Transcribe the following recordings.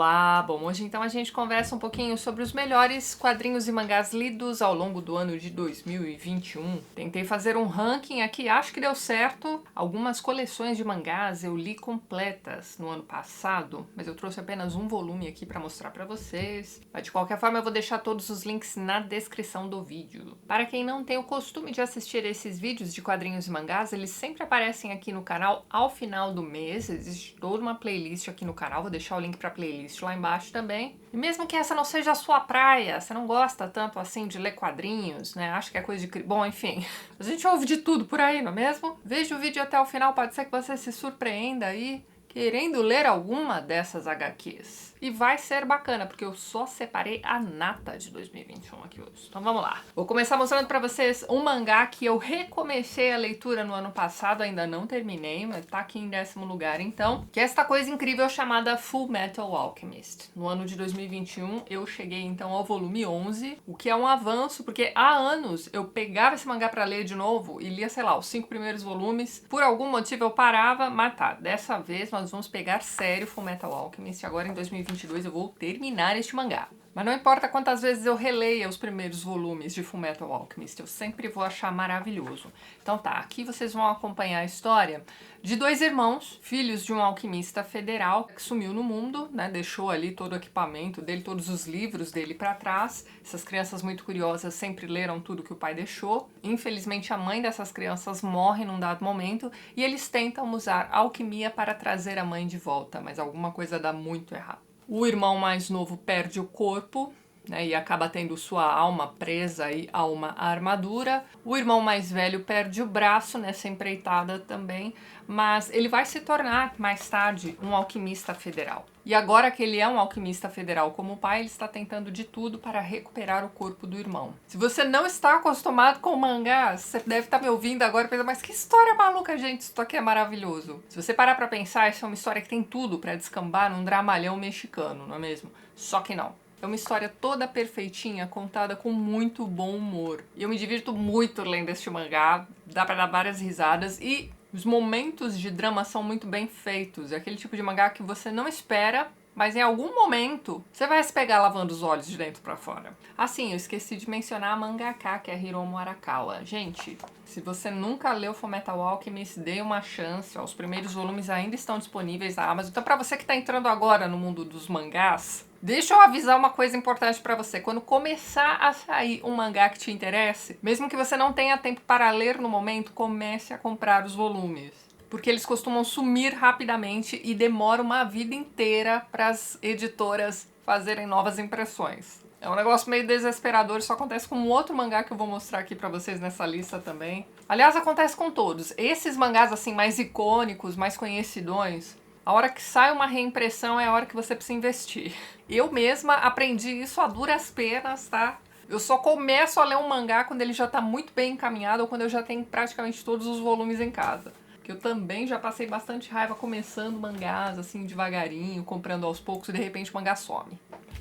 Olá! Bom, hoje então a gente conversa um pouquinho sobre os melhores quadrinhos e mangás lidos ao longo do ano de 2021. Tentei fazer um ranking aqui, acho que deu certo. Algumas coleções de mangás eu li completas no ano passado, mas eu trouxe apenas um volume aqui para mostrar para vocês. Mas de qualquer forma eu vou deixar todos os links na descrição do vídeo. Para quem não tem o costume de assistir esses vídeos de quadrinhos e mangás, eles sempre aparecem aqui no canal ao final do mês. Existe toda uma playlist aqui no canal, vou deixar o link para playlist lá embaixo também. E mesmo que essa não seja a sua praia, você não gosta tanto assim de ler quadrinhos, né? Acho que é coisa de... Bom, enfim, a gente ouve de tudo por aí, não é mesmo? Veja o vídeo até o final, pode ser que você se surpreenda aí querendo ler alguma dessas HQs. E vai ser bacana, porque eu só separei a nata de 2021 aqui hoje. Então vamos lá. Vou começar mostrando pra vocês um mangá que eu recomecei a leitura no ano passado, ainda não terminei, mas tá aqui em 10º lugar então, que é esta coisa incrível chamada Fullmetal Alchemist. No ano de 2021 eu cheguei então ao volume 11, o que é um avanço, porque há anos eu pegava esse mangá pra ler de novo e lia, sei lá, os 5 primeiros volumes. Por algum motivo eu parava, mas tá, dessa vez nós vamos pegar sério Fullmetal Alchemist. Agora em 2022 eu vou terminar este mangá. Mas não importa quantas vezes eu releia os primeiros volumes de Fullmetal Alchemist, eu sempre vou achar maravilhoso. Então tá, aqui vocês vão acompanhar a história de dois irmãos, filhos de um alquimista federal que sumiu no mundo, né? Deixou ali todo o equipamento dele, todos os livros dele para trás. Essas crianças muito curiosas sempre leram tudo que o pai deixou. Infelizmente a mãe dessas crianças morre num dado momento e eles tentam usar alquimia para trazer a mãe de volta, mas alguma coisa dá muito errado. O irmão mais novo perde o corpo, né, e acaba tendo sua alma presa aí a uma armadura. O irmão mais velho perde o braço nessa empreitada também, mas ele vai se tornar mais tarde um alquimista federal. E agora que ele é um alquimista federal como o pai, ele está tentando de tudo para recuperar o corpo do irmão. Se você não está acostumado com mangás, você deve estar me ouvindo agora e pensando, mas que história maluca, gente, isso aqui é maravilhoso. Se você parar para pensar, essa é uma história que tem tudo para descambar num dramalhão mexicano, não é mesmo? Só que não. É uma história toda perfeitinha, contada com muito bom humor. E eu me divirto muito lendo este mangá, dá pra dar várias risadas e os momentos de drama são muito bem feitos. É aquele tipo de mangá que você não espera, mas em algum momento você vai se pegar lavando os olhos de dentro pra fora. Assim, eu esqueci de mencionar a mangaka, que é Hiromu Arakawa. Gente, se você nunca leu Fullmetal Alchemist, dê uma chance. Ó, os primeiros volumes ainda estão disponíveis na Amazon. Então pra você que tá entrando agora no mundo dos mangás, deixa eu avisar uma coisa importante pra você. Quando começar a sair um mangá que te interesse, mesmo que você não tenha tempo para ler no momento, comece a comprar os volumes. Porque eles costumam sumir rapidamente e demora uma vida inteira para as editoras fazerem novas impressões. É um negócio meio desesperador, isso acontece com um outro mangá que eu vou mostrar aqui pra vocês nessa lista também. Aliás, acontece com todos. Esses mangás assim mais icônicos, mais conhecidões, a hora que sai uma reimpressão é a hora que você precisa investir. Eu mesma aprendi isso a duras penas, tá? Eu só começo a ler um mangá quando ele já tá muito bem encaminhado ou quando eu já tenho praticamente todos os volumes em casa. Que eu também já passei bastante raiva começando mangás, assim, devagarinho, comprando aos poucos e de repente o mangá some.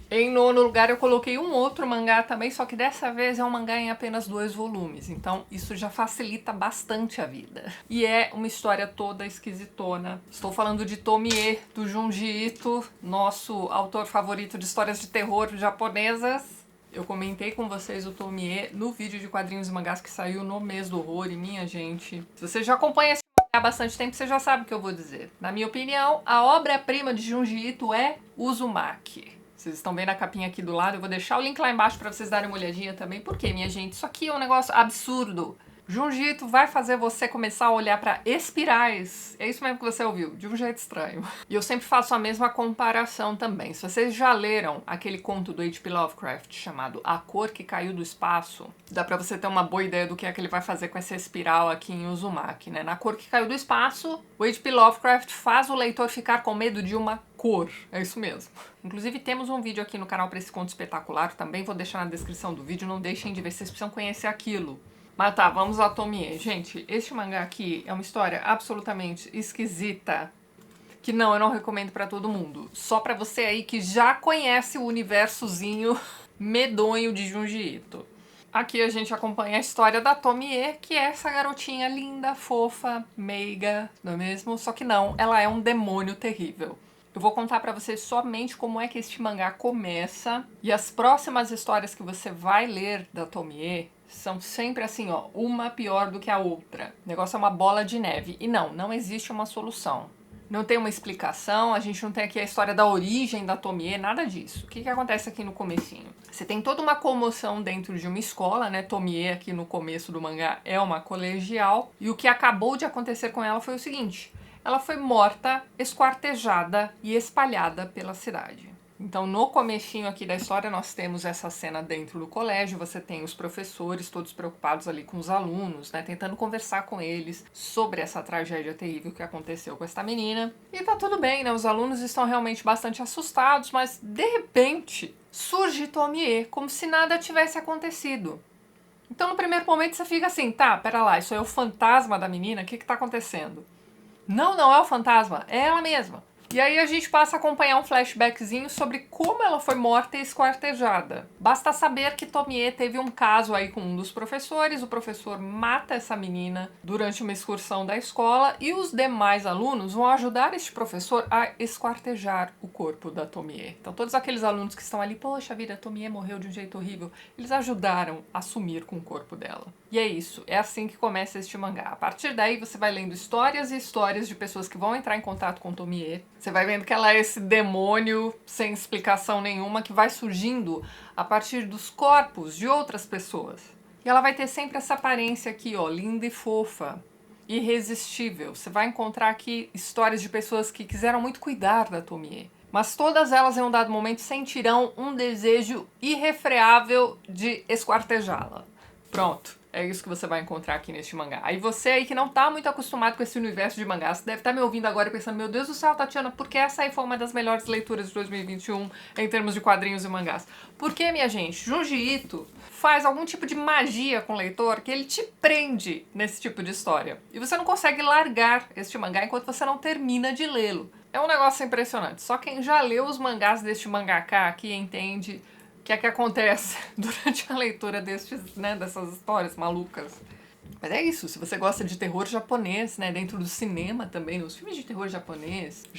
Em 9º lugar eu coloquei um outro mangá também, só que dessa vez é um mangá em apenas 2 volumes, então isso já facilita bastante a vida. E é uma história toda esquisitona. Estou falando de Tomie, do Junji Ito, nosso autor favorito de histórias de terror japonesas. Eu comentei com vocês o Tomie no vídeo de quadrinhos e mangás que saiu no mês do horror, e minha gente, se você já acompanha esse mangá há bastante tempo, você já sabe o que eu vou dizer. Na minha opinião, a obra-prima de Junji Ito é Uzumaki. Vocês estão vendo a capinha aqui do lado, eu vou deixar o link lá embaixo pra vocês darem uma olhadinha também. Por quê, minha gente? Isso aqui é um negócio absurdo. Junji Ito vai fazer você começar a olhar pra espirais. É isso mesmo que você ouviu, de um jeito estranho. E eu sempre faço a mesma comparação também. Se vocês já leram aquele conto do H.P. Lovecraft chamado A Cor que Caiu do Espaço, dá pra você ter uma boa ideia do que é que ele vai fazer com essa espiral aqui em Uzumaki, né? Na Cor que Caiu do Espaço, o H.P. Lovecraft faz o leitor ficar com medo de uma cor. É isso mesmo. Inclusive temos um vídeo aqui no canal pra esse conto espetacular, também vou deixar na descrição do vídeo, não deixem de ver, vocês precisam conhecer aquilo. Mas tá, vamos a Tomie. Gente, este mangá aqui é uma história absolutamente esquisita, que não, eu não recomendo pra todo mundo. Só pra você aí que já conhece o universozinho medonho de Junji Ito. Aqui a gente acompanha a história da Tomie, que é essa garotinha linda, fofa, meiga, não é mesmo? Só que não, ela é um demônio terrível. Eu vou contar pra vocês somente como é que este mangá começa, e as próximas histórias que você vai ler da Tomie são sempre assim, ó, uma pior do que a outra. O negócio é uma bola de neve. E não existe uma solução. Não tem uma explicação, a gente não tem aqui a história da origem da Tomie, nada disso. O que acontece aqui no comecinho? Você tem toda uma comoção dentro de uma escola, né? Tomie aqui no começo do mangá é uma colegial, e o que acabou de acontecer com ela foi o seguinte: ela foi morta, esquartejada e espalhada pela cidade. Então, no comecinho aqui da história, nós temos essa cena dentro do colégio, você tem os professores todos preocupados ali com os alunos, né, tentando conversar com eles sobre essa tragédia terrível que aconteceu com esta menina. E tá tudo bem, né, os alunos estão realmente bastante assustados, mas de repente surge Tomie, como se nada tivesse acontecido. Então, no primeiro momento, você fica assim, tá, pera lá, isso é o fantasma da menina? O que tá acontecendo? Não é o fantasma, é ela mesma. E aí a gente passa a acompanhar um flashbackzinho sobre como ela foi morta e esquartejada. Basta saber que Tomie teve um caso aí com um dos professores, o professor mata essa menina durante uma excursão da escola e os demais alunos vão ajudar este professor a esquartejar o corpo da Tomie. Então todos aqueles alunos que estão ali, poxa vida, a Tomie morreu de um jeito horrível, eles ajudaram a sumir com o corpo dela. E é isso, é assim que começa este mangá. A partir daí você vai lendo histórias e histórias de pessoas que vão entrar em contato com Tomie. Você vai vendo que ela é esse demônio sem explicação nenhuma que vai surgindo a partir dos corpos de outras pessoas. E ela vai ter sempre essa aparência aqui, ó, linda e fofa, irresistível. Você vai encontrar aqui histórias de pessoas que quiseram muito cuidar da Tomie, mas todas elas em um dado momento sentirão um desejo irrefreável de esquartejá-la. Pronto. É isso que você vai encontrar aqui neste mangá. Aí você aí que não tá muito acostumado com esse universo de mangás, você deve estar me ouvindo agora e pensando, meu Deus do céu, Tatiana, por que essa aí foi uma das melhores leituras de 2021 em termos de quadrinhos e mangás? Porque, minha gente, Junji Ito faz algum tipo de magia com o leitor que ele te prende nesse tipo de história. E você não consegue largar este mangá enquanto você não termina de lê-lo. É um negócio impressionante. Só quem já leu os mangás deste mangaka aqui entende o que é que acontece durante a leitura destes, né, dessas histórias malucas. Mas é isso, se você gosta de terror japonês, né, dentro do cinema também, os filmes de terror japoneses,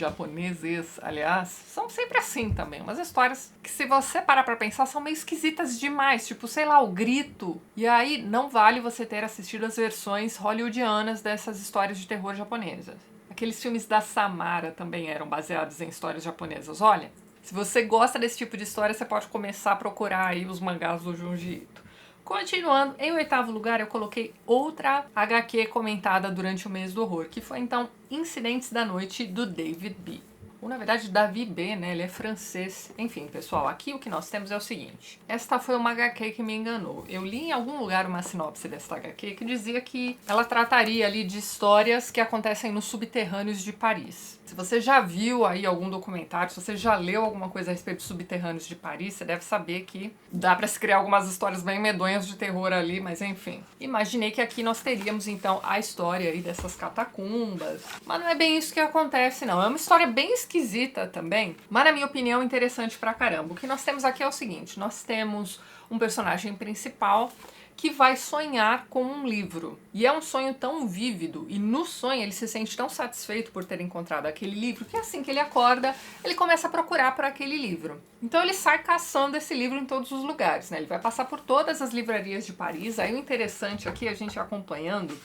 aliás, são sempre assim também, umas histórias que se você parar pra pensar são meio esquisitas demais, tipo, sei lá, O Grito. E aí não vale você ter assistido as versões hollywoodianas dessas histórias de terror japonesas. Aqueles filmes da Samara também eram baseados em histórias japonesas, olha. Se você gosta desse tipo de história, você pode começar a procurar aí os mangás do Junji Ito. Continuando, em 8º lugar eu coloquei outra HQ comentada durante o mês do horror, que foi então Incidentes da Noite, do David B. Ou na verdade Davi B, né? Ele é francês. Enfim, pessoal, aqui o que nós temos é o seguinte. Esta foi uma HQ que me enganou. Eu li em algum lugar uma sinopse desta HQ que dizia que ela trataria ali de histórias que acontecem nos subterrâneos de Paris. Se você já viu aí algum documentário, se você já leu alguma coisa a respeito dos subterrâneos de Paris, você deve saber que dá pra se criar algumas histórias bem medonhas de terror ali, mas enfim. Imaginei que aqui nós teríamos então a história aí dessas catacumbas. Mas não é bem isso que acontece, não. É uma história bem esquisita também, mas na minha opinião interessante pra caramba. O que nós temos aqui é o seguinte, nós temos um personagem principal que vai sonhar com um livro. E é um sonho tão vívido, e no sonho ele se sente tão satisfeito por ter encontrado aquele livro, que assim que ele acorda, ele começa a procurar por aquele livro. Então ele sai caçando esse livro em todos os lugares, né? Ele vai passar por todas as livrarias de Paris. Aí o interessante aqui, a gente acompanhando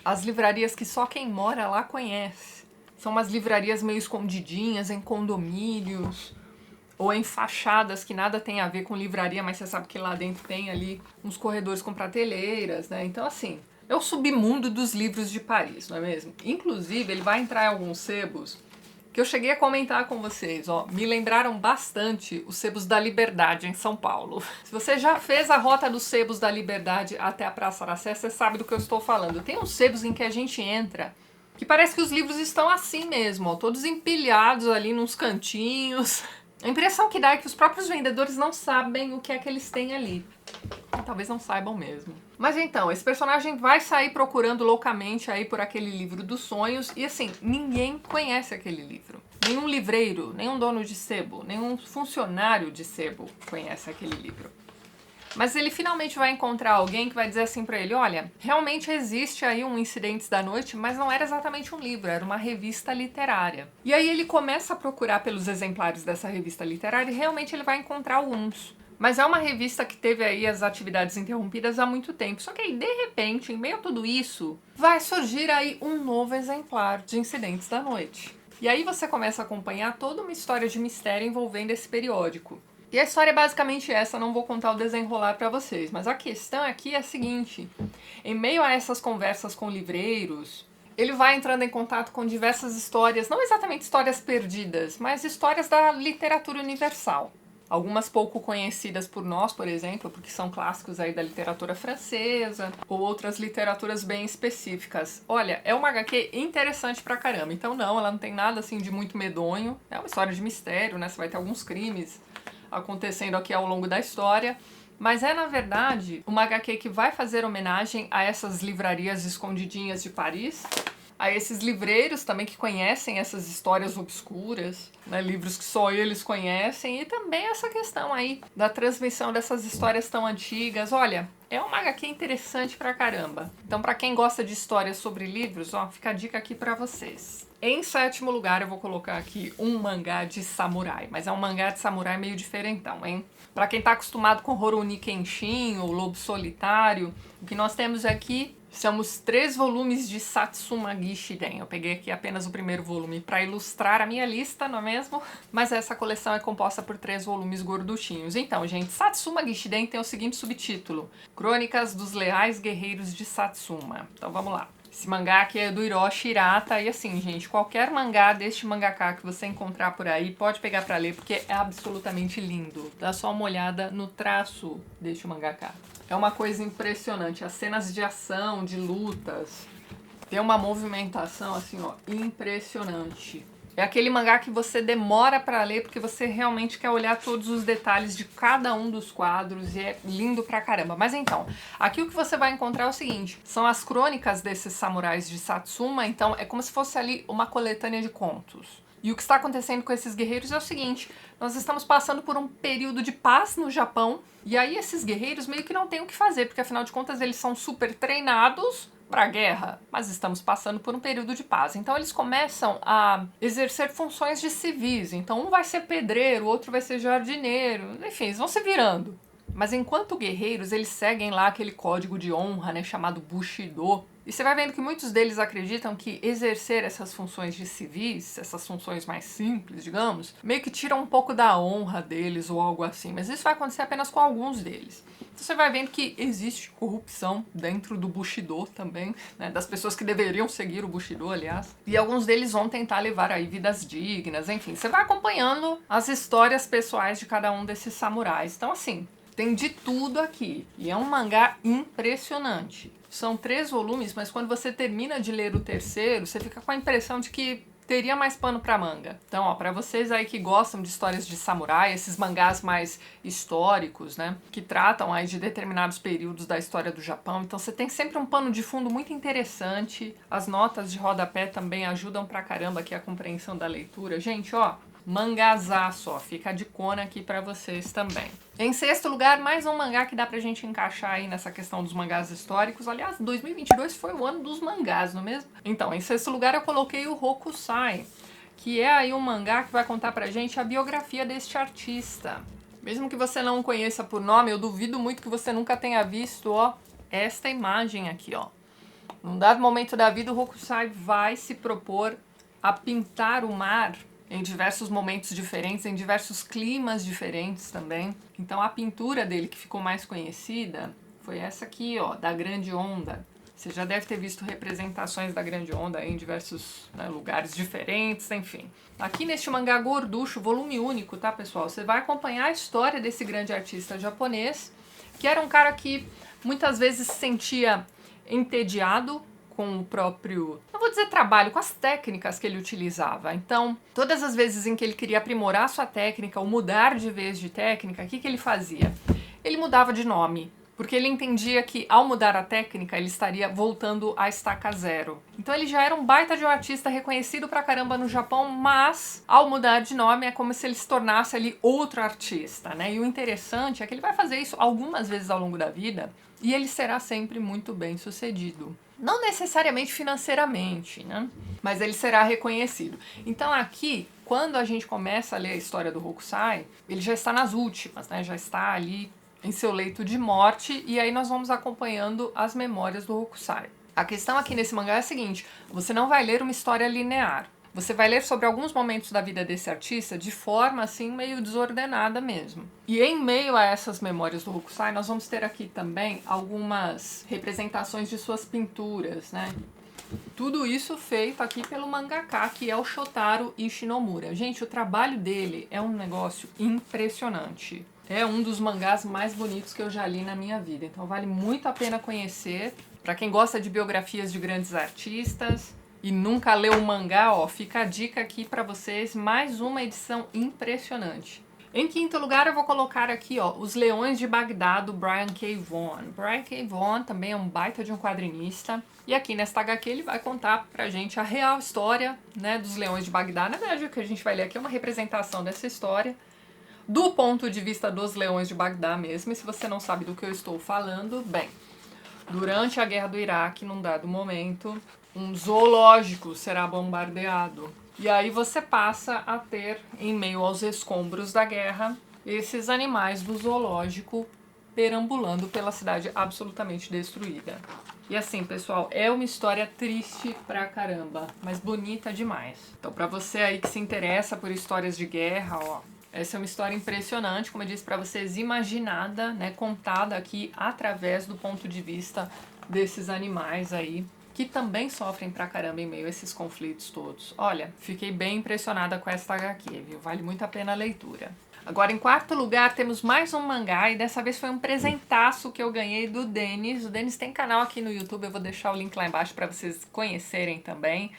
as livrarias que só quem mora lá conhece. São umas livrarias meio escondidinhas, em condomínios, ou em fachadas que nada tem a ver com livraria, mas você sabe que lá dentro tem ali uns corredores com prateleiras, né? Então, assim, é o submundo dos livros de Paris, não é mesmo? Inclusive, ele vai entrar em alguns sebos que eu cheguei a comentar com vocês, ó, me lembraram bastante os sebos da Liberdade em São Paulo. Se você já fez a rota dos sebos da Liberdade até a Praça da Sé, você sabe do que eu estou falando. Tem uns sebos em que a gente entra que parece que os livros estão assim mesmo, ó, todos empilhados ali nos cantinhos. A impressão que dá é que os próprios vendedores não sabem o que é que eles têm ali. Ou talvez não saibam mesmo. Mas então, esse personagem vai sair procurando loucamente aí por aquele livro dos sonhos e assim, ninguém conhece aquele livro. Nenhum livreiro, nenhum dono de sebo, nenhum funcionário de sebo conhece aquele livro. Mas ele finalmente vai encontrar alguém que vai dizer assim pra ele, olha, realmente existe aí um Incidentes da Noite, mas não era exatamente um livro, era uma revista literária. E aí ele começa a procurar pelos exemplares dessa revista literária e realmente ele vai encontrar alguns. Mas é uma revista que teve aí as atividades interrompidas há muito tempo. Só que aí, de repente, em meio a tudo isso, vai surgir aí um novo exemplar de Incidentes da Noite. E aí você começa a acompanhar toda uma história de mistério envolvendo esse periódico. E a história é basicamente essa, não vou contar o desenrolar para vocês, mas a questão aqui é a seguinte, em meio a essas conversas com livreiros, ele vai entrando em contato com diversas histórias, não exatamente histórias perdidas, mas histórias da literatura universal. Algumas pouco conhecidas por nós, por exemplo, porque são clássicos aí da literatura francesa, ou outras literaturas bem específicas. Olha, é uma HQ interessante pra caramba, então não, ela não tem nada assim de muito medonho, é uma história de mistério, né, você vai ter alguns crimes acontecendo aqui ao longo da história, mas é, na verdade, uma HQ que vai fazer homenagem a essas livrarias escondidinhas de Paris, a esses livreiros também que conhecem essas histórias obscuras, né, livros que só eles conhecem, e também essa questão aí da transmissão dessas histórias tão antigas. Olha, é uma HQ interessante pra caramba. Então, pra quem gosta de histórias sobre livros, ó, fica a dica aqui pra vocês. Em sétimo lugar, eu vou colocar aqui um mangá de samurai, mas é um mangá de samurai meio diferentão, hein? Pra quem tá acostumado com Rurouni Kenshin ou Lobo Solitário, o que nós temos aqui são os 3 volumes de Satsuma Gishiden. Eu peguei aqui apenas o primeiro volume para ilustrar a minha lista, não é mesmo? Mas essa coleção é composta por 3 volumes gorduchinhos. Então, gente, Satsuma Gishiden tem o seguinte subtítulo: Crônicas dos Leais Guerreiros de Satsuma. Então vamos lá. Esse mangá aqui é do Hiroshi Hirata, e assim, gente, qualquer mangá deste mangaka que você encontrar por aí, pode pegar pra ler, porque é absolutamente lindo. Dá só uma olhada no traço deste mangaka. É uma coisa impressionante, as cenas de ação, de lutas, tem uma movimentação assim, ó, impressionante. É aquele mangá que você demora pra ler porque você realmente quer olhar todos os detalhes de cada um dos quadros e é lindo pra caramba. Mas então, aqui o que você vai encontrar é o seguinte, são as crônicas desses samurais de Satsuma, então é como se fosse ali uma coletânea de contos. E o que está acontecendo com esses guerreiros é o seguinte, nós estamos passando por um período de paz no Japão, e aí esses guerreiros meio que não têm o que fazer, porque afinal de contas eles são super treinados para a guerra, mas estamos passando por um período de paz. Então eles começam a exercer funções de civis. Então um vai ser pedreiro, o outro vai ser jardineiro, enfim, eles vão se virando. Mas enquanto guerreiros, eles seguem lá aquele código de honra, né, chamado Bushido. E você vai vendo que muitos deles acreditam que exercer essas funções de civis, essas funções mais simples, digamos, meio que tiram um pouco da honra deles ou algo assim. Mas isso vai acontecer apenas com alguns deles. Então você vai vendo que existe corrupção dentro do Bushido também, né, das pessoas que deveriam seguir o Bushido, aliás. E alguns deles vão tentar levar aí vidas dignas, enfim. Você vai acompanhando as histórias pessoais de cada um desses samurais. Então, assim, tem de tudo aqui. E é um mangá impressionante. São 3 volumes, mas quando você termina de ler o terceiro, você fica com a impressão de que teria mais pano pra manga. Então, ó, pra vocês aí que gostam de histórias de samurai, esses mangás mais históricos, né, que tratam aí de determinados períodos da história do Japão, então você tem sempre um pano de fundo muito interessante. As notas de rodapé também ajudam pra caramba aqui a compreensão da leitura. Gente, ó, mangazaço, ó, fica a dicona aqui pra vocês também. Em sexto lugar, mais um mangá que dá pra gente encaixar aí nessa questão dos mangás históricos. Aliás, 2022 foi o ano dos mangás, não é mesmo? Então, em sexto lugar eu coloquei o Hokusai, que é aí um mangá que vai contar pra gente a biografia deste artista. Mesmo que você não o conheça por nome, eu duvido muito que você nunca tenha visto, ó, esta imagem aqui, ó. Num dado momento da vida, o Hokusai vai se propor a pintar o mar em diversos momentos diferentes, em diversos climas diferentes também. Então a pintura dele que ficou mais conhecida foi essa aqui, ó, da Grande Onda. Você já deve ter visto representações da Grande Onda em diversos, né, lugares diferentes, enfim. Aqui neste mangá gorducho, volume único, tá, pessoal? Você vai acompanhar a história desse grande artista japonês, que era um cara que muitas vezes se sentia entediado com o próprio, não vou dizer trabalho, com as técnicas que ele utilizava. Então, todas as vezes em que ele queria aprimorar sua técnica ou mudar de vez de técnica, o que ele fazia? Ele mudava de nome. porque ele entendia que ao mudar a técnica ele estaria voltando à estaca zero. Então ele já era um baita de um artista reconhecido pra caramba no Japão, mas ao mudar de nome é como se ele se tornasse ali outro artista, né? E o interessante é que ele vai fazer isso algumas vezes ao longo da vida e ele será sempre muito bem sucedido. Não necessariamente financeiramente, né? Mas ele será reconhecido. Então aqui, quando a gente começa a ler a história do Hokusai, ele já está nas últimas, né? Já está ali em seu leito de morte, e aí nós vamos acompanhando as memórias do Hokusai. A questão aqui nesse mangá é a seguinte: você não vai ler uma história linear. Você vai ler sobre alguns momentos da vida desse artista de forma assim meio desordenada mesmo. E em meio a essas memórias do Hokusai, nós vamos ter aqui também algumas representações de suas pinturas, né? Tudo isso feito aqui pelo mangaka, que é o Shotaro Ishinomura. Gente, o trabalho dele é um negócio impressionante. É um dos mangás mais bonitos que eu já li na minha vida, então vale muito a pena conhecer. Para quem gosta de biografias de grandes artistas e nunca leu um mangá, ó, fica a dica aqui para vocês, mais uma edição impressionante. Em quinto lugar, eu vou colocar aqui, ó, Os Leões de Bagdá, do Brian K. Vaughan. Brian K. Vaughan também é um baita de um quadrinista. E aqui nesta HQ ele vai contar pra gente a real história, né, dos Leões de Bagdá. Na verdade, o que a gente vai ler aqui é uma representação dessa história do ponto de vista dos Leões de Bagdá mesmo. E se você não sabe do que eu estou falando, bem, durante a Guerra do Iraque, num dado momento, um zoológico será bombardeado. E aí você passa a ter, em meio aos escombros da guerra, esses animais do zoológico perambulando pela cidade absolutamente destruída. E assim, pessoal, é uma história triste pra caramba, mas bonita demais. Então, pra você aí que se interessa por histórias de guerra, ó, essa é uma história impressionante, como eu disse pra vocês, imaginada, né, contada aqui através do ponto de vista desses animais aí, que também sofrem pra caramba em meio a esses conflitos todos. Olha, fiquei bem impressionada com essa HQ, viu? Vale muito a pena a leitura. Agora, em quarto lugar, temos mais um mangá, e dessa vez foi um presentaço que eu ganhei do Denis. O Denis tem canal aqui no YouTube, eu vou deixar o link lá embaixo para vocês conhecerem também.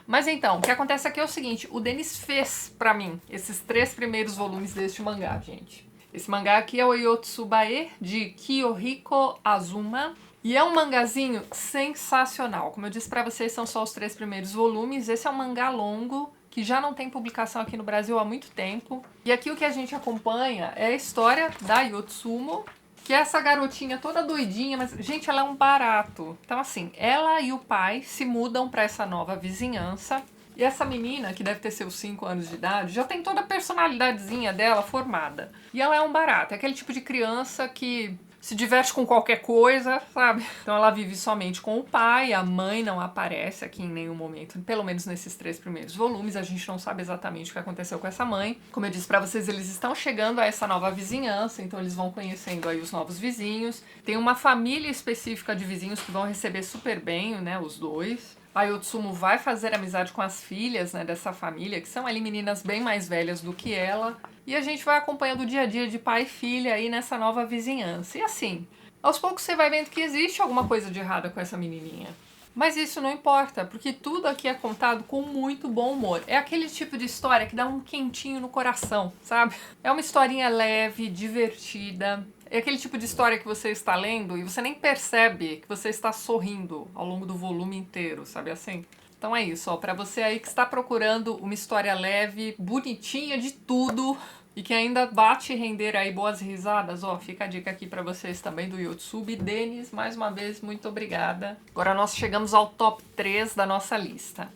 Mas então, o que acontece aqui é o seguinte: o Denis fez pra mim esses 3 primeiros volumes deste mangá, gente. Esse mangá aqui é o Yotsubae, de Kiyohiko Azuma. E é um mangazinho sensacional. Como eu disse pra vocês, são só os 3 primeiros volumes. Esse é um mangá longo, que já não tem publicação aqui no Brasil há muito tempo. E aqui o que a gente acompanha é a história da Yotsumo, que é essa garotinha toda doidinha, mas, gente, ela é um barato. Então, assim, ela e o pai se mudam pra essa nova vizinhança. E essa menina, que deve ter seus 5 anos de idade, já tem toda a personalidadezinha dela formada. E ela é um barato, é aquele tipo de criança que se diverte com qualquer coisa, sabe? Então ela vive somente com o pai, a mãe não aparece aqui em nenhum momento, pelo menos nesses 3 primeiros volumes, a gente não sabe exatamente o que aconteceu com essa mãe. Como eu disse pra vocês, eles estão chegando a essa nova vizinhança, então eles vão conhecendo aí os novos vizinhos. Tem uma família específica de vizinhos que vão receber super bem, né, os dois. A Yotsumo vai fazer amizade com as filhas, né, dessa família, que são ali meninas bem mais velhas do que ela. E a gente vai acompanhando o dia a dia de pai e filha aí nessa nova vizinhança. E assim, aos poucos você vai vendo que existe alguma coisa de errada com essa menininha. Mas isso não importa, porque tudo aqui é contado com muito bom humor. É aquele tipo de história que dá um quentinho no coração, sabe? É uma historinha leve, divertida. É aquele tipo de história que você está lendo e você nem percebe que você está sorrindo ao longo do volume inteiro, sabe assim? Então é isso, ó, pra você aí que está procurando uma história leve, bonitinha de tudo e que ainda vai te render aí boas risadas, ó, fica a dica aqui pra vocês também do Yotsubi. Denis, mais uma vez, muito obrigada. Agora nós chegamos ao top 3 da nossa lista.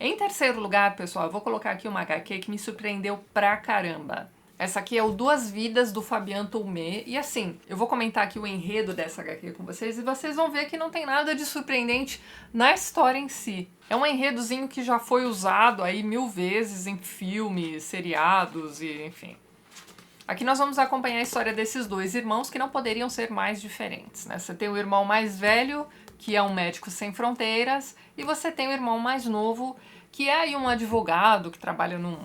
Em terceiro lugar, pessoal, eu vou colocar aqui uma HQ que me surpreendeu pra caramba. Essa aqui é o Duas Vidas, do Fabian Toumé. E assim, eu vou comentar aqui o enredo dessa HQ com vocês e vocês vão ver que não tem nada de surpreendente na história em si. É um enredozinho que já foi usado aí 1000 vezes em filmes, seriados e enfim. Aqui nós vamos acompanhar a história desses 2 irmãos que não poderiam ser mais diferentes, né? Você tem o irmão mais velho, que é um médico sem fronteiras, e você tem o irmão mais novo, que é aí um advogado que trabalha num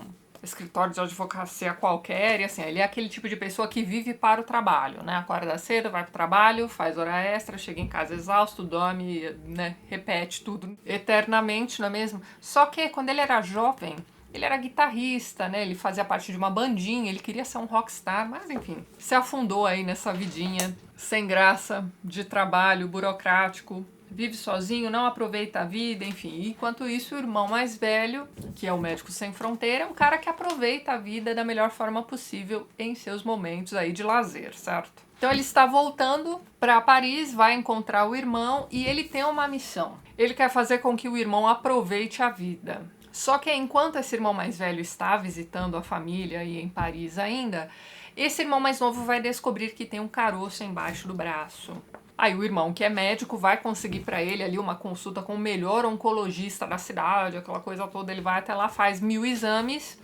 escritório de advocacia qualquer, e assim, ele é aquele tipo de pessoa que vive para o trabalho, né? Acorda cedo, vai pro trabalho, faz hora extra, chega em casa exausto, dorme, né? Repete tudo eternamente, não é mesmo? Só que quando ele era jovem, Ele era guitarrista, né? Ele fazia parte de uma bandinha, ele queria ser um rockstar, mas enfim, se afundou aí nessa vidinha sem graça, de trabalho burocrático, vive sozinho, não aproveita a vida, enfim. Enquanto isso, o irmão mais velho, que é o Médicos Sem Fronteira, é um cara que aproveita a vida da melhor forma possível em seus momentos aí de lazer, certo? Então ele está voltando para Paris, vai encontrar o irmão e ele tem uma missão. Ele quer fazer com que o irmão aproveite a vida. Só que enquanto esse irmão mais velho está visitando a família e em Paris ainda, esse irmão mais novo vai descobrir que tem um caroço embaixo do braço. Aí o irmão, que é médico, vai conseguir para ele ali uma consulta com o melhor oncologista da cidade, aquela coisa toda. Ele vai até lá, faz 1000 exames,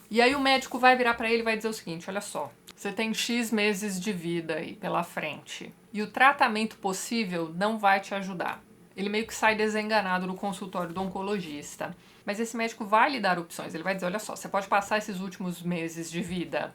e aí o médico vai virar para ele e vai dizer o seguinte: olha só, você tem X meses de vida aí pela frente, e o tratamento possível não vai te ajudar. Ele meio que sai desenganado do consultório do oncologista. Mas esse médico vai lhe dar opções. Ele vai dizer, olha só, você pode passar esses últimos meses de vida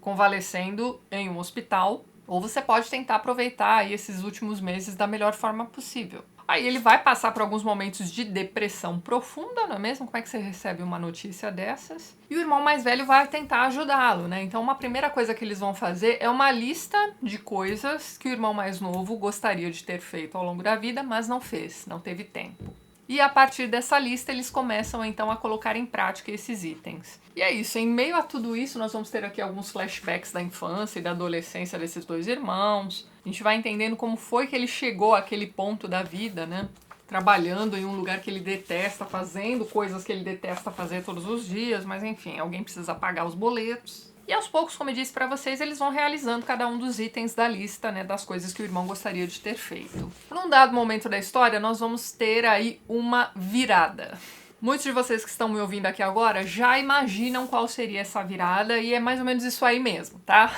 convalescendo em um hospital, ou você pode tentar aproveitar aí esses últimos meses da melhor forma possível. Aí ele vai passar por alguns momentos de depressão profunda, não é mesmo? Como é que você recebe uma notícia dessas? E o irmão mais velho vai tentar ajudá-lo, né? Então uma primeira coisa que eles vão fazer é uma lista de coisas que o irmão mais novo gostaria de ter feito ao longo da vida, mas não fez, não teve tempo. E a partir dessa lista eles começam então a colocar em prática esses itens. E é isso, em meio a tudo isso nós vamos ter aqui alguns flashbacks da infância e da adolescência desses dois irmãos. A gente vai entendendo como foi que ele chegou àquele ponto da vida, né? Trabalhando em um lugar que ele detesta, fazendo coisas que ele detesta fazer todos os dias, mas enfim, alguém precisa pagar os boletos. E aos poucos, como eu disse pra vocês, eles vão realizando cada um dos itens da lista, né, das coisas que o irmão gostaria de ter feito. Num dado momento da história, nós vamos ter aí uma virada. Muitos de vocês que estão me ouvindo aqui agora já imaginam qual seria essa virada, e é mais ou menos isso aí mesmo, tá?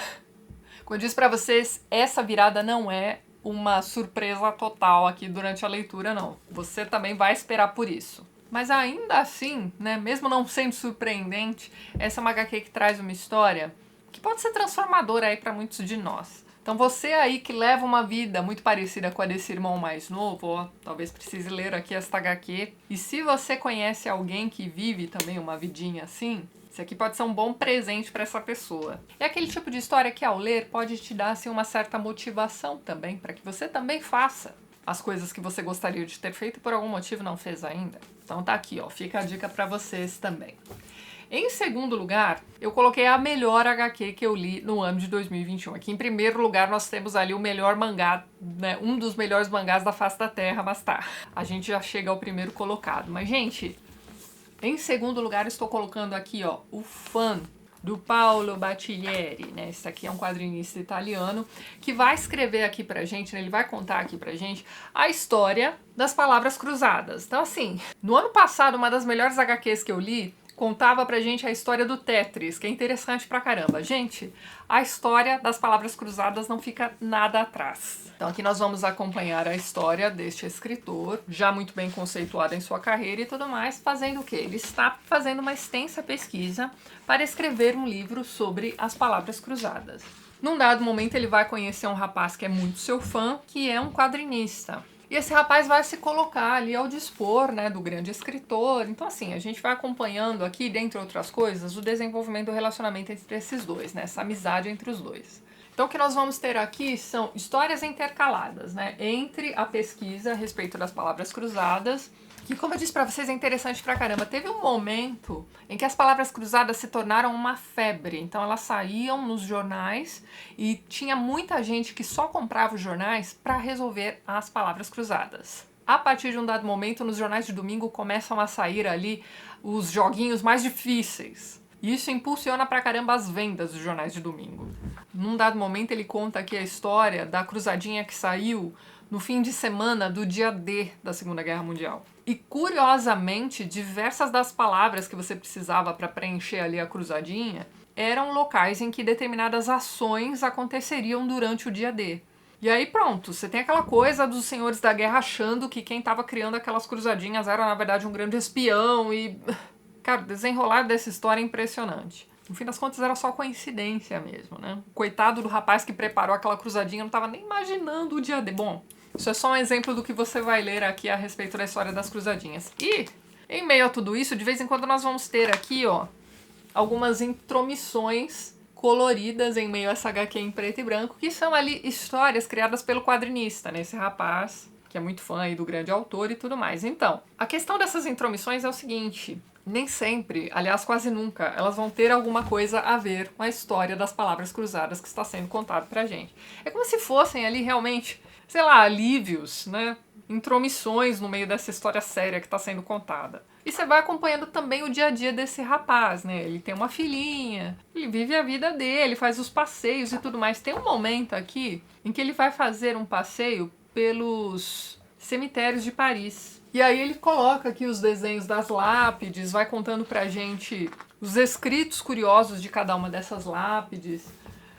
Como eu disse pra vocês, essa virada não é uma surpresa total aqui durante a leitura, não. Você também vai esperar por isso. Mas ainda assim, né, mesmo não sendo surpreendente, essa é uma HQ que traz uma história que pode ser transformadora aí para muitos de nós. Então você aí que leva uma vida muito parecida com a desse irmão mais novo, ó, talvez precise ler aqui esta HQ. E se você conhece alguém que vive também uma vidinha assim, isso aqui pode ser um bom presente para essa pessoa. É aquele tipo de história que ao ler pode te dar assim, uma certa motivação também, para que você também faça as coisas que você gostaria de ter feito e por algum motivo não fez ainda. Então tá aqui, ó, fica a dica pra vocês também. Em segundo lugar, eu coloquei a melhor HQ que eu li no ano de 2021. Aqui em primeiro lugar nós temos ali o melhor mangá, né, um dos melhores mangás da face da Terra, mas tá, a gente já chega ao primeiro colocado. Mas gente, em segundo lugar estou colocando aqui, ó, o Fã, do Paolo Battiglieri, né? Esse aqui é um quadrinista italiano que vai escrever aqui pra gente, né? Ele vai contar aqui pra gente a história das palavras cruzadas. Então assim, no ano passado, uma das melhores HQs que eu li contava pra gente a história do Tetris, que é interessante pra caramba. Gente, a história das palavras cruzadas não fica nada atrás. Então aqui nós vamos acompanhar a história deste escritor, já muito bem conceituado em sua carreira e tudo mais, fazendo o quê? Ele está fazendo uma extensa pesquisa para escrever um livro sobre as palavras cruzadas. Num dado momento ele vai conhecer um rapaz que é muito seu fã, que é um quadrinista. E esse rapaz vai se colocar ali ao dispor, né, do grande escritor. Então assim, a gente vai acompanhando aqui, dentre outras coisas, o desenvolvimento do relacionamento entre esses dois, né, essa amizade entre os dois. Então o que nós vamos ter aqui são histórias intercaladas, né, entre a pesquisa a respeito das palavras cruzadas, que, como eu disse pra vocês, é interessante pra caramba. Teve um momento em que as palavras cruzadas se tornaram uma febre. Então elas saíam nos jornais e tinha muita gente que só comprava os jornais pra resolver as palavras cruzadas. A partir de um dado momento, nos jornais de domingo começam a sair ali os joguinhos mais difíceis. E isso impulsiona pra caramba as vendas dos jornais de domingo. Num dado momento ele conta aqui a história da cruzadinha que saiu no fim de semana do dia D da Segunda Guerra Mundial. E curiosamente, diversas das palavras que você precisava para preencher ali a cruzadinha eram locais em que determinadas ações aconteceriam durante o dia D. E aí pronto, você tem aquela coisa dos senhores da guerra achando que quem estava criando aquelas cruzadinhas era na verdade um grande espião e... Cara, o desenrolar dessa história é impressionante. No fim das contas era só coincidência mesmo, né? Coitado do rapaz que preparou aquela cruzadinha, não estava nem imaginando o dia D. Bom, isso é só um exemplo do que você vai ler aqui a respeito da história das cruzadinhas. E Em meio a tudo isso, de vez em quando nós vamos ter aqui, ó, algumas intromissões coloridas em meio a essa HQ em preto e branco, que são ali histórias criadas pelo quadrinista, né? Esse rapaz, que é muito fã aí do grande autor e tudo mais. Então, a questão dessas intromissões é o seguinte: nem sempre, aliás quase nunca, elas vão ter alguma coisa a ver com a história das palavras cruzadas que está sendo contado pra gente. É como se fossem ali realmente, sei lá, alívios, né? Intromissões no meio dessa história séria que está sendo contada. E você vai acompanhando também o dia a dia desse rapaz, né? Ele tem uma filhinha, ele vive a vida dele, faz os passeios e tudo mais. Tem um momento aqui em que ele vai fazer um passeio pelos cemitérios de Paris. E aí ele coloca aqui os desenhos das lápides, vai contando pra gente os escritos curiosos de cada uma dessas lápides.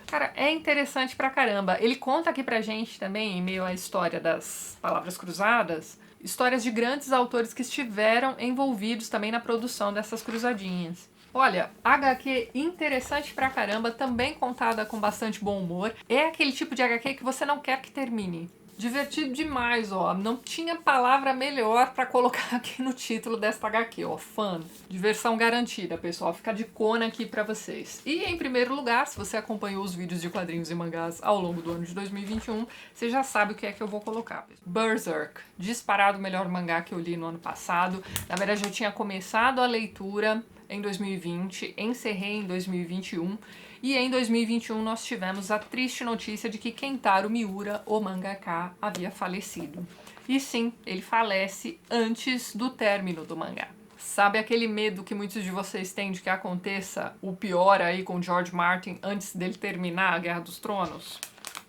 Cara, é interessante pra caramba. Ele conta aqui pra gente também, em meio à história das palavras cruzadas, histórias de grandes autores que estiveram envolvidos também na produção dessas cruzadinhas. Olha, HQ interessante pra caramba, também contada com bastante bom humor. É aquele tipo de HQ que você não quer que termine. Divertido demais, ó. Não tinha palavra melhor pra colocar aqui no título desta HQ, ó. Fun. Diversão garantida, pessoal. Fica de cona aqui pra vocês. E em primeiro lugar, se você acompanhou os vídeos de quadrinhos e mangás ao longo do ano de 2021, você já sabe o que é que eu vou colocar. Berserk. Disparado o melhor mangá que eu li no ano passado. Na verdade, eu tinha começado a leitura em 2020, encerrei em 2021. E em 2021 nós tivemos a triste notícia de que Kentaro Miura, o mangaka, havia falecido. E sim, ele falece antes do término do mangá. Sabe aquele medo que muitos de vocês têm de que aconteça o pior aí com George Martin antes dele terminar a Guerra dos Tronos?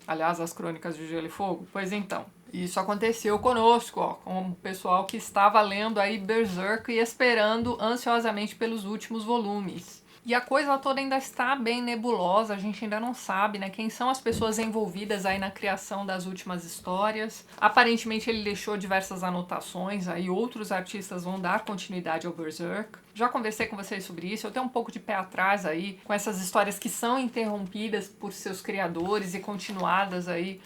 Aliás, as Crônicas de Gelo e Fogo? Pois então, isso aconteceu conosco, ó, com o pessoal que estava lendo aí Berserk e esperando ansiosamente pelos últimos volumes. E a coisa toda ainda está bem nebulosa, a gente ainda não sabe, né, quem são as pessoas envolvidas aí na criação das últimas histórias. Aparentemente ele deixou diversas anotações, aí outros artistas vão dar continuidade ao Berserk. Já conversei com vocês sobre isso, eu tenho um pouco de pé atrás aí com essas histórias que são interrompidas por seus criadores e continuadas aí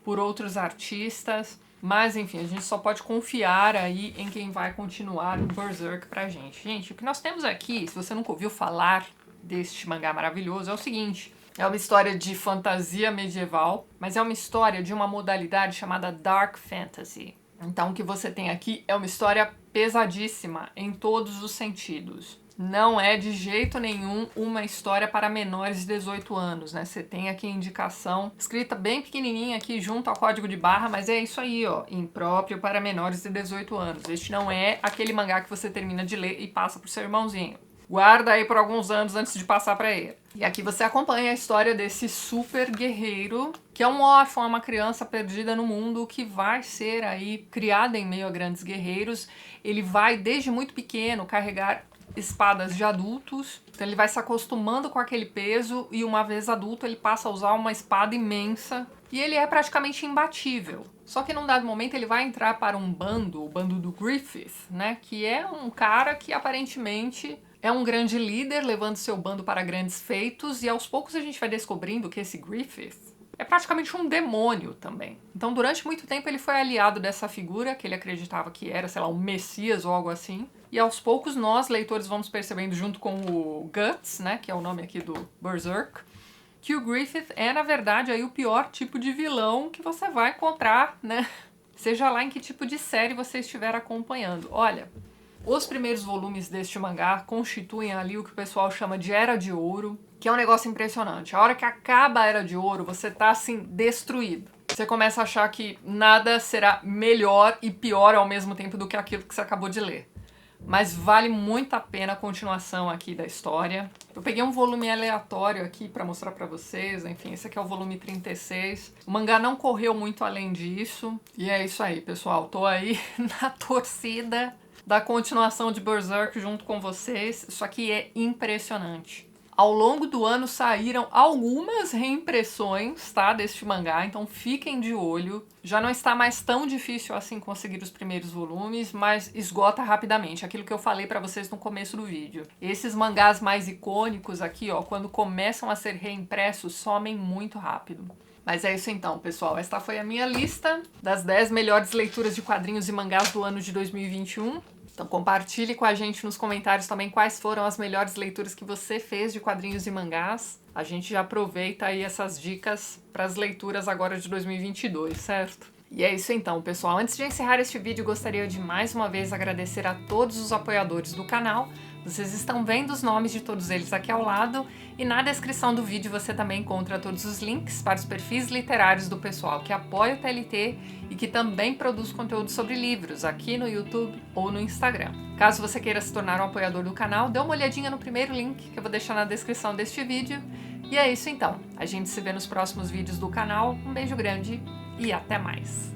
por outros artistas. Mas, enfim, a gente só pode confiar aí em quem vai continuar o Berserk pra gente. Gente, o que nós temos aqui, se você nunca ouviu falar deste mangá maravilhoso, é o seguinte: é uma história de fantasia medieval, mas é uma história de uma modalidade chamada Dark Fantasy. Então, o que você tem aqui é uma história pesadíssima em todos os sentidos. Não é de jeito nenhum uma história para menores de 18 anos, né? Você tem aqui a indicação escrita bem pequenininha aqui junto ao código de barra, mas é isso aí, ó, impróprio para menores de 18 anos. Este não é aquele mangá que você termina de ler e passa pro seu irmãozinho. Guarda aí por alguns anos antes de passar para ele. E aqui você acompanha a história desse super guerreiro, que é um órfão, uma criança perdida no mundo, que vai ser aí criada em meio a grandes guerreiros. Ele vai, desde muito pequeno, carregar espadas de adultos, então ele vai se acostumando com aquele peso e uma vez adulto ele passa a usar uma espada imensa e ele é praticamente imbatível. Só que num dado momento ele vai entrar para um bando, o bando do Griffith, né, que é um cara que aparentemente é um grande líder, levando seu bando para grandes feitos, e aos poucos a gente vai descobrindo que esse Griffith é praticamente um demônio também. Então durante muito tempo ele foi aliado dessa figura que ele acreditava que era, sei lá, um messias ou algo assim. E aos poucos nós, leitores, vamos percebendo junto com o Guts, né, que é o nome aqui do Berserk, que o Griffith é, na verdade, aí o pior tipo de vilão que você vai encontrar, né? Seja lá em que tipo de série você estiver acompanhando. Olha, os primeiros volumes deste mangá constituem ali o que o pessoal chama de Era de Ouro, que é um negócio impressionante. A hora que acaba a Era de Ouro, você tá, assim, destruído. Você começa a achar que nada será melhor e pior ao mesmo tempo do que aquilo que você acabou de ler. Mas vale muito a pena a continuação aqui da história. Eu peguei um volume aleatório aqui pra mostrar pra vocês, enfim, esse aqui é o volume 36. O mangá não correu muito além disso. E é isso aí, pessoal. Tô aí na torcida da continuação de Berserk junto com vocês. Isso aqui é impressionante. Ao longo do ano saíram algumas reimpressões, tá, deste mangá, então fiquem de olho. Já não está mais tão difícil assim conseguir os primeiros volumes, mas esgota rapidamente, aquilo que eu falei pra vocês no começo do vídeo. Esses mangás mais icônicos aqui, ó, quando começam a ser reimpressos, somem muito rápido. Mas é isso então, pessoal. Esta foi a minha lista das 10 melhores leituras de quadrinhos e mangás do ano de 2021. Então compartilhe com a gente nos comentários também quais foram as melhores leituras que você fez de quadrinhos e mangás. A gente já aproveita aí essas dicas para as leituras agora de 2022, certo? E é isso então, pessoal. Antes de encerrar este vídeo, gostaria de mais uma vez agradecer a todos os apoiadores do canal. Vocês estão vendo os nomes de todos eles aqui ao lado, e na descrição do vídeo você também encontra todos os links para os perfis literários do pessoal que apoia o TLT e que também produz conteúdo sobre livros aqui no YouTube ou no Instagram. Caso você queira se tornar um apoiador do canal, dê uma olhadinha no primeiro link que eu vou deixar na descrição deste vídeo. E é isso então, a gente se vê nos próximos vídeos do canal. Um beijo grande e até mais!